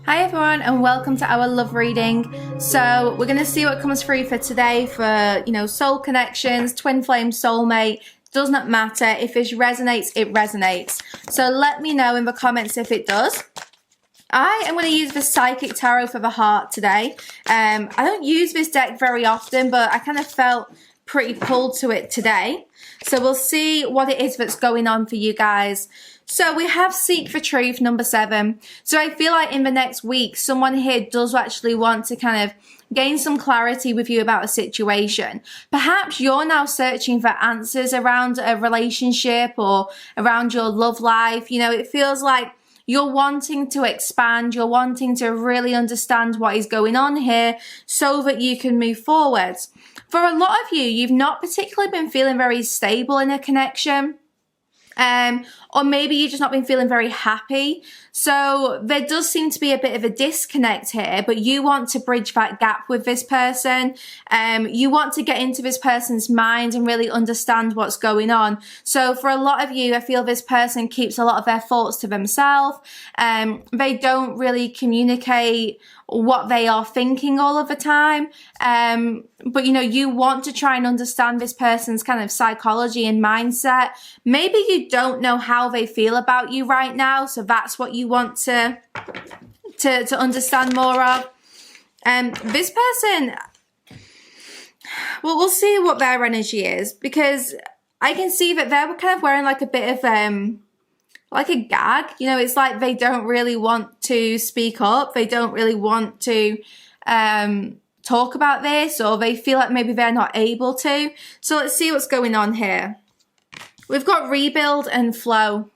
Hi everyone and welcome to our love reading. So we're going to see what comes through for today for, soul connections, twin flame, soulmate. Does not matter. If it resonates, it resonates. So let me know in the comments if it does. I am going to use the Psychic Tarot for the Heart today. I don't use this deck very often, but I kind of felt pretty pulled to it today. So we'll see what it is that's going on for you guys. So we have Seek for Truth, number 7. So I feel like in the next week, someone here does actually want to kind of gain some clarity with you about a situation. Perhaps you're now searching for answers around a relationship or around your love life. It feels like you're wanting to expand, you're wanting to really understand what is going on here so that you can move forward. For a lot of you, you've not particularly been feeling very stable in a connection. Or maybe you've just not been feeling very happy. So there does seem to be a bit of a disconnect here, but you want to bridge that gap with this person. You want to get into this person's mind and really understand what's going on. So for a lot of you, I feel this person keeps a lot of their thoughts to themselves. They don't really communicate what they are thinking all of the time. But you want to try and understand this person's kind of psychology and mindset. Maybe you don't know how they feel about you right now, so that's what you want to understand more of. This person, well, we'll see what their energy is, because I can see that they're kind of wearing like a bit of like a gag. It's like they don't really want to speak up. They don't really want to talk about this, or they feel like maybe they're not able to. So let's see what's going on here. We've got rebuild and flow.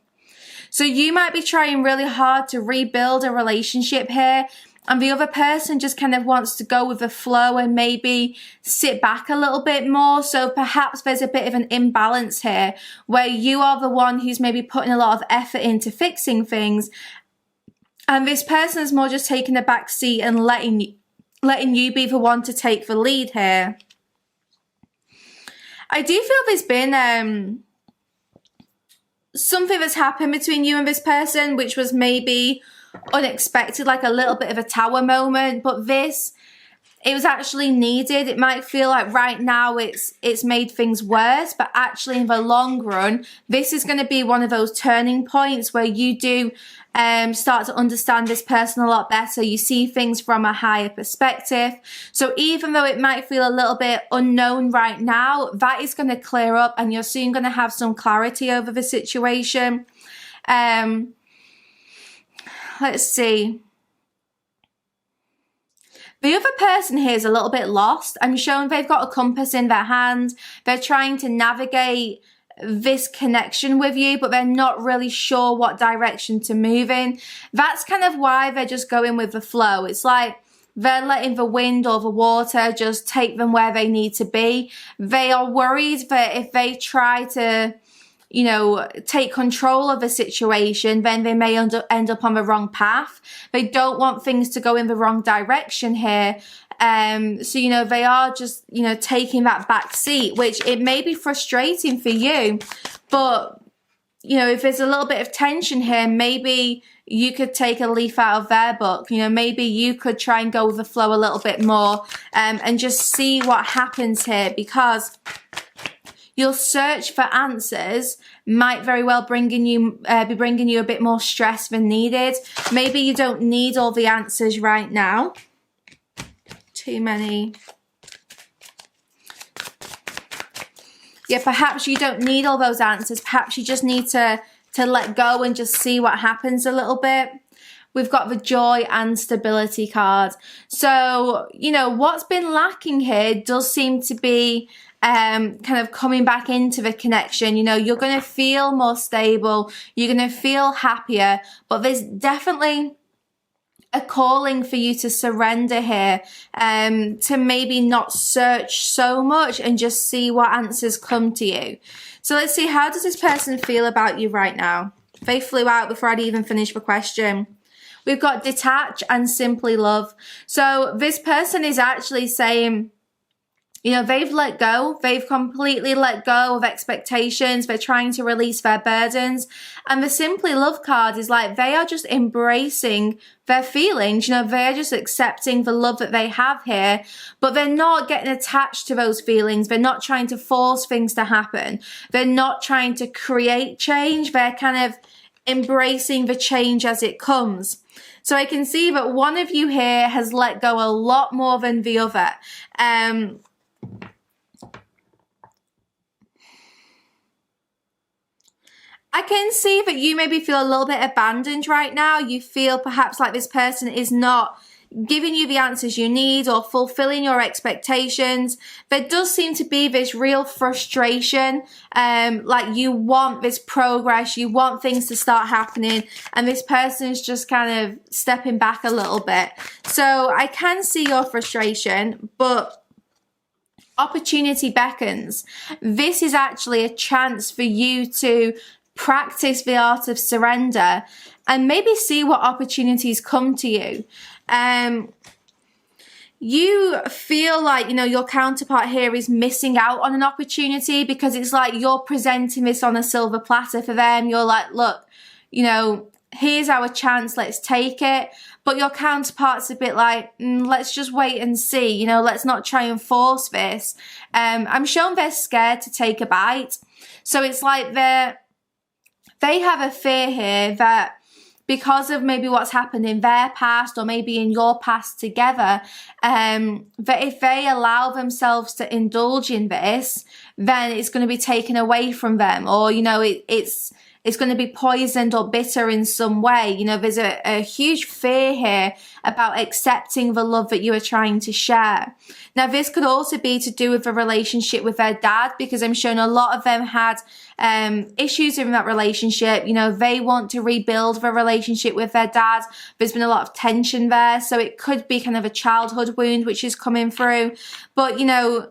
So you might be trying really hard to rebuild a relationship here, and the other person just kind of wants to go with the flow and maybe sit back a little bit more. So perhaps there's a bit of an imbalance here where you are the one who's maybe putting a lot of effort into fixing things, and this person is more just taking a back seat and letting you be the one to take the lead here. I do feel there's been something that's happened between you and this person, which was maybe unexpected, like a little bit of a tower moment, but it was actually needed. It might feel like right now it's made things worse, but actually in the long run, this is going to be one of those turning points where you do start to understand this person a lot better. You see things from a higher perspective. So even though it might feel a little bit unknown right now, that is going to clear up and you're soon going to have some clarity over the situation. Let's see. The other person here is a little bit lost. I'm showing they've got a compass in their hand. They're trying to navigate this connection with you, but they're not really sure what direction to move in. That's kind of why they're just going with the flow. It's like they're letting the wind or the water just take them where they need to be. They are worried that if they try to take control of the situation, then they may end up on the wrong path. They don't want things to go in the wrong direction here. So, they are just, taking that back seat, which it may be frustrating for you. But, if there's a little bit of tension here, maybe you could take a leaf out of their book. Maybe you could try and go with the flow a little bit more, and just see what happens here, because your search for answers might very well be bringing you a bit more stress than needed. Maybe you don't need all the answers right now. Too many. Yeah, perhaps you don't need all those answers. Perhaps you just need to let go and just see what happens a little bit. We've got the joy and stability card. So, what's been lacking here does seem to be kind of coming back into the connection. You're going to feel more stable. You're going to feel happier, but there's definitely a calling for you to surrender here, to maybe not search so much and just see what answers come to you. So let's see, how does this person feel about you right now? They flew out before I'd even finished the question. We've got detach and simply love. So this person is actually saying, You know, they've let go. They've completely let go of expectations. They're trying to release their burdens. And the Simply Love card is like, they are just embracing their feelings. You know, they're just accepting the love that they have here, but they're not getting attached to those feelings. They're not trying to force things to happen. They're not trying to create change. They're kind of embracing the change as it comes. So I can see that one of you here has let go a lot more than the other. I can see that you maybe feel a little bit abandoned right now. You feel perhaps like this person is not giving you the answers you need or fulfilling your expectations. There does seem to be this real frustration, like you want this progress, you want things to start happening, and this person is just kind of stepping back a little bit. So I can see your frustration, but opportunity beckons. This is actually a chance for you to practice the art of surrender and maybe see what opportunities come to you. You feel like, you know, your counterpart here is missing out on an opportunity because it's like you're presenting this on a silver platter for them. You're like, look, you know, here's our chance, let's take it. But your counterpart's a bit like, let's just wait and see, you know, let's not try and force this. I'm shown they're scared to take a bite. So it's like they have a fear here that because of maybe what's happened in their past or maybe in your past together, that if they allow themselves to indulge in this, then it's going to be taken away from them, or, you know, it's going to be poisoned or bitter in some way. You know, there's a huge fear here about accepting the love that you are trying to share. Now, this could also be to do with the relationship with their dad, because I'm showing a lot of them had issues in that relationship. You know, they want to rebuild the relationship with their dad. There's been a lot of tension there. So it could be kind of a childhood wound which is coming through. But, you know,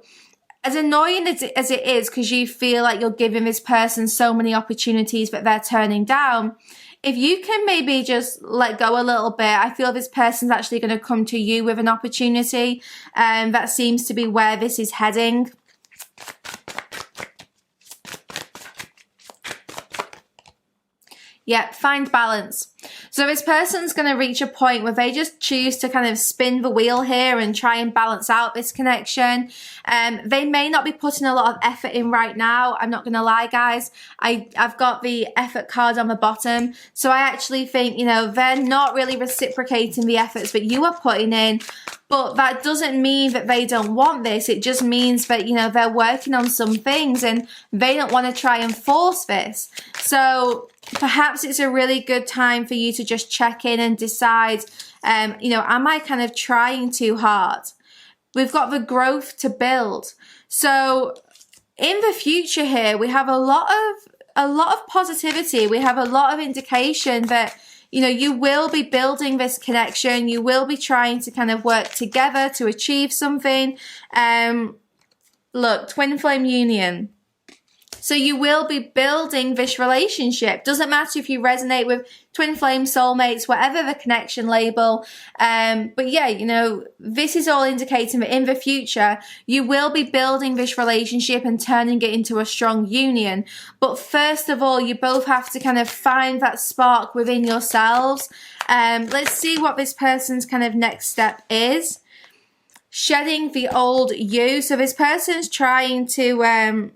as annoying as it is, because you feel like you're giving this person so many opportunities that they're turning down, if you can maybe just let go a little bit, I feel this person's actually going to come to you with an opportunity. That seems to be where this is heading. Yeah, find balance. So this person's going to reach a point where they just choose to kind of spin the wheel here and try and balance out this connection. They may not be putting a lot of effort in right now. I'm not going to lie, guys. I've got the effort card on the bottom. So I actually think, you know, they're not really reciprocating the efforts that you are putting in. But that doesn't mean that they don't want this. It just means that, you know, they're working on some things and they don't want to try and force this. So perhaps it's a really good time for you to just check in and decide, you know, am I kind of trying too hard? We've got the growth to build. So in the future here, we have a lot of positivity. We have a lot of indication that, you know, you will be building this connection. You will be trying to kind of work together to achieve something. Look, twin flame union. So you will be building this relationship. Doesn't matter if you resonate with twin flame, soulmates, whatever the connection label. But yeah, you know, this is all indicating that in the future, you will be building this relationship and turning it into a strong union. But first of all, you both have to kind of find that spark within yourselves. Let's see what this person's kind of next step is. Shedding the old you. So this person's trying to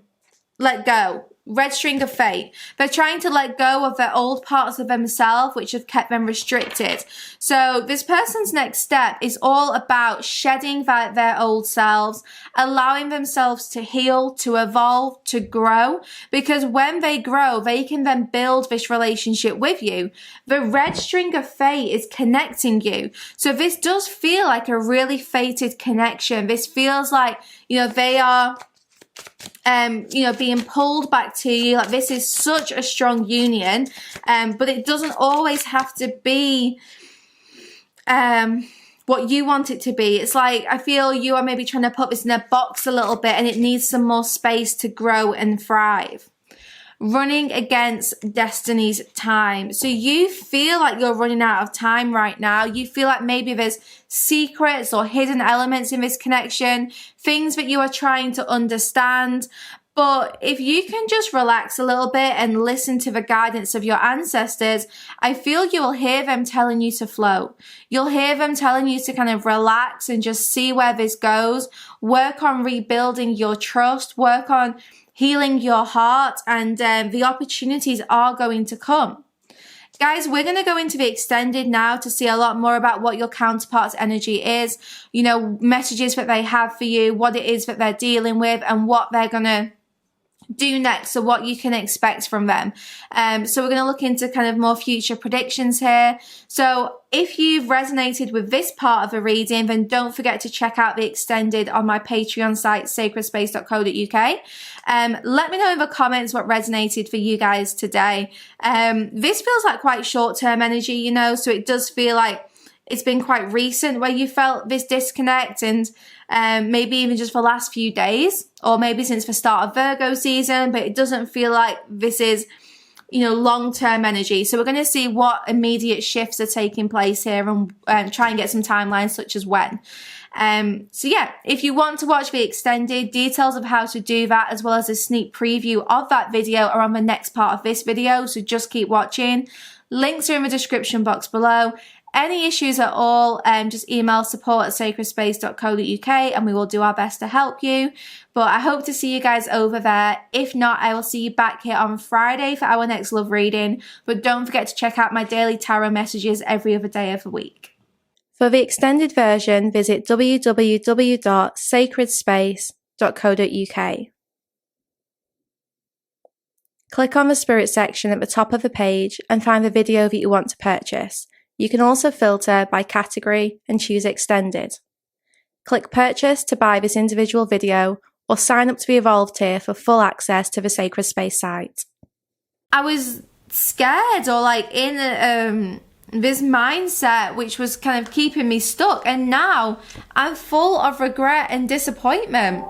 let go. Red string of fate. They're trying to let go of their old parts of themselves which have kept them restricted. So this person's next step is all about shedding their old selves, allowing themselves to heal, to evolve, to grow. Because when they grow, they can then build this relationship with you. The red string of fate is connecting you. So this does feel like a really fated connection. This feels like, you know, they are you know, being pulled back to you. Like, this is such a strong union, but it doesn't always have to be what you want it to be. It's like, I feel you are maybe trying to put this in a box a little bit and it needs some more space to grow and thrive. running against destiny's time. So you feel like you're running out of time right now. You feel like maybe there's secrets or hidden elements in this connection, things that you are trying to understand. But if you can just relax a little bit and listen to the guidance of your ancestors, I feel you will hear them telling you to float. You'll hear them telling you to kind of relax and just see where this goes. Work on rebuilding your trust. Work on healing your heart, and the opportunities are going to come. Guys, we're going to go into the extended now to see a lot more about what your counterpart's energy is, you know, messages that they have for you, what it is that they're dealing with, and what they're going to do next, so what you can expect from them. So we're going to look into kind of more future predictions here. So if you've resonated with this part of the reading, then don't forget to check out the extended on my Patreon site, sacredspace.co.uk. Let me know in the comments what resonated for you guys today. This feels like quite short-term energy, you know, so it does feel like it's been quite recent where you felt this disconnect, and maybe even just for the last few days, or maybe since the start of Virgo season, but it doesn't feel like this is, you know, long-term energy. So we're going to see what immediate shifts are taking place here, and try and get some timelines such as when. So yeah, if you want to watch the extended, details of how to do that, as well as a sneak preview of that video, are on the next part of this video. So just keep watching. Links are in the description box below. Any issues at all, just email support@sacredspace.co.uk and we will do our best to help you. But I hope to see you guys over there. If not, I will see you back here on Friday for our next love reading. But don't forget to check out my daily tarot messages every other day of the week. For the extended version, visit www.sacredspace.co.uk. Click on the Spirit section at the top of the page and find the video that you want to purchase. You can also filter by category and choose extended. Click purchase to buy this individual video, or sign up to the Evolved tier for full access to the Sacred Space site. I was scared, or like in this mindset which was kind of keeping me stuck, and now I'm full of regret and disappointment.